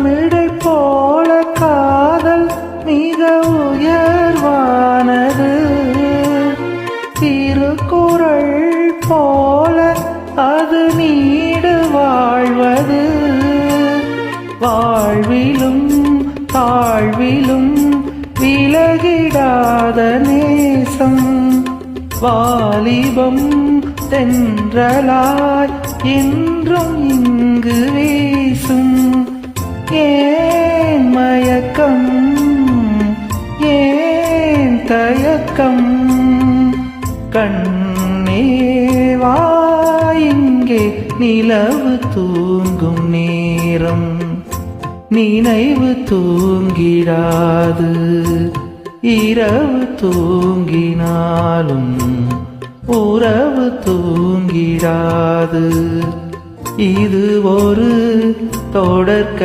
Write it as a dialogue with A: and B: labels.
A: தமிழை போல காதல் மிக உயர்வானது. திருக்குறள் போல அது நீடு வாழ்வது. வாழ்விலும் தாழ்விலும் விலகிடாத நேசம். வாலிபம் தென்றலாய் என்றும் இங்கு வீசும். ஏன் மயக்கம், ஏன் தயக்கம்? கண்ணேவா இங்கே நிலவு தூங்கும் நேரம். நினைவு தூங்கிடாது, இரவு தூங்கினாலும் உறவு தூங்கிடாது. இது ஒரு தொடர்க